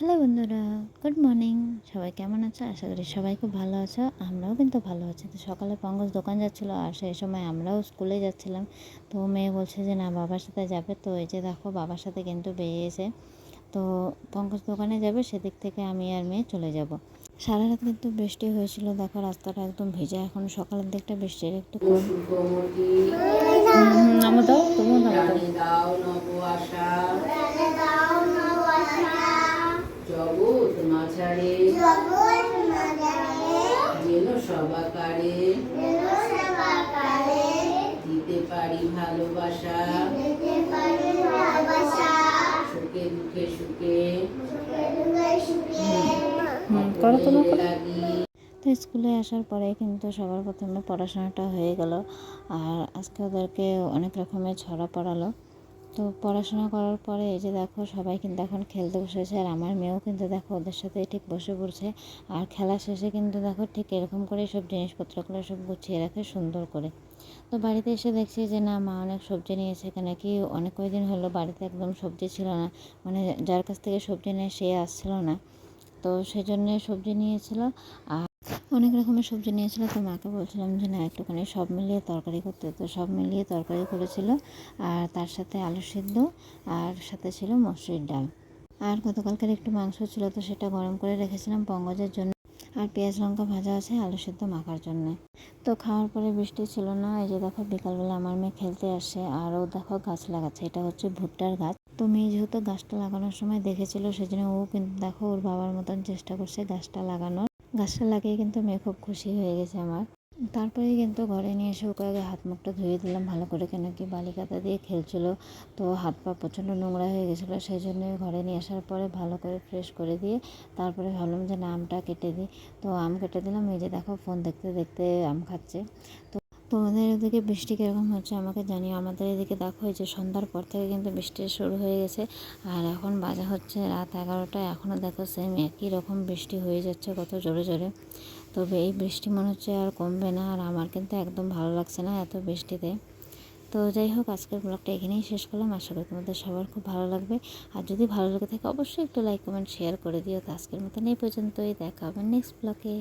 Hello বন্ধুরা, good morning. সবাই কেমন আছো? আশা করি সবাই খুব ভালো আছো। আমরাও কিন্তু ভালো আছি। তো সকালে পঙ্কজ দোকান যাচ্ছিলো, আর সেই সময় আমরাও স্কুলে যাচ্ছিলাম। তো মেয়ে বলছে যে না, বাবার সাথে যাবে। তো এই যে দেখো, বাবার সাথে কিন্তু বেরিয়েছে। তো পঙ্কজ দোকানে যাবে, সেদিক থেকে আমি আর মেয়ে চলে যাব। সারা রাত কিন্তু বৃষ্টি হয়েছিল, দেখো রাস্তাটা একদম ভিজে। এখন সকালের দিকটা বৃষ্টির একটু কম। নামো দাও, তুমিও নামো জগৎ মাঝারে যেন সবাকারে দিতে পারি ভালোবাসা, সুখে দুঃখে সুখে করো তোমার লাগি। তো স্কুলে আসার পরে কিন্তু সবার প্রথমে পড়াশোনাটা হয়ে গেল। আর আজকে ওদেরকে অনেক রকমের ছড়া পড়ালো। তো পড়াশোনা করার পরে এই যে দেখো, সবাই কিন্তু এখন খেলতে বসেছে। আর আমার মেয়েও কিন্তু দেখো ওদের সাথে ঠিক বসে পড়ছে। আর খেলা শেষে কিন্তু দেখো ঠিক এরকম করে সব জিনিসপত্রগুলো সব গুছিয়ে রাখে সুন্দর করে। তো বাড়িতে এসে দেখছি যে না, মা অনেক সবজি নিয়েছে। এখানে কি অনেক কয়েকদিন হলো বাড়িতে একদম সবজি ছিল না, মানে যার কাছ থেকে সবজি নেয় সে আসছিল না। তো সেই জন্যে সবজি নিয়েছিল, আর অনেক রকমের সবজি নিয়েছিল। তো মাকে বলছিলাম যে না, একটুখানি সব মিলিয়ে তরকারি করতে। তো সব মিলিয়ে তরকারি করেছিল, আর তার সাথে আলু সিদ্ধ, আর সাথে ছিল মসুরির ডাল। আর গতকালকের একটু মাংস ছিল, তো সেটা গরম করে রেখেছিলাম পঙ্কজের জন্য। আর পেঁয়াজ লঙ্কা ভাজা আছে আলু সিদ্ধ মাখার জন্য। তো খাওয়ার পরে বৃষ্টি ছিল না। এই যে দেখো, বিকালবেলা আমার মেয়ে খেলতে আসে, আর ও দেখো গাছ লাগাচ্ছে। এটা হচ্ছে ভুট্টার গাছ। তো মেয়ে যেহেতু গাছটা লাগানোর সময় দেখেছিল, সেজন্য ও কিন্তু দেখো ওর বাবার মতন চেষ্টা করছে গাছটা লাগানোর। গাছটা লাগিয়ে কিন্তু মেয়ে খুব খুশি হয়ে গেছে আমার। তারপরে কিন্তু ঘরে নিয়ে এসে ওকে আগে হাত মুখটা ধুয়ে দিলাম ভালো করে, কেন কি বালিকাতা দিয়ে খেলছিল। তো হাত পা প্রচণ্ড নোংরা হয়ে গেছিলো, সেই জন্য ঘরে নিয়ে আসার পরে ভালো করে ফ্রেশ করে দিয়ে তারপরে ভাবলাম যে না, আমটা কেটে দিই। তো আম কেটে দিলাম। এই যে দেখো, ফোন দেখতে দেখতে আম খাচ্ছে। তো তোমাদের এদিকে বৃষ্টি কীরকম হচ্ছে আমাকে জানিও। আমাদের এদিকে দেখো, এই যে সন্ধ্যার পর থেকে কিন্তু বৃষ্টি শুরু হয়ে গেছে। আর এখন বাজা হচ্ছে রাত 11টা। এখনও দেখো সেম একই রকম বৃষ্টি হয়ে যাচ্ছে, কত জোরে জোরে। তবে এই বৃষ্টি মনে হচ্ছে আর কমবে না। আর আমার কিন্তু একদম ভালো লাগছে না এত বৃষ্টিতে। তো যাই হোক, আজকের ব্লগটা এখানেই শেষ করলাম। আশা করি তোমাদের সবার খুব ভালো লাগবে। আর যদি ভালো লেগে থাকে অবশ্যই একটু লাইক কমেন্ট শেয়ার করে দিও। তো আজকের মতন এই পর্যন্তই, দেখা হবে নেক্সট ব্লগে।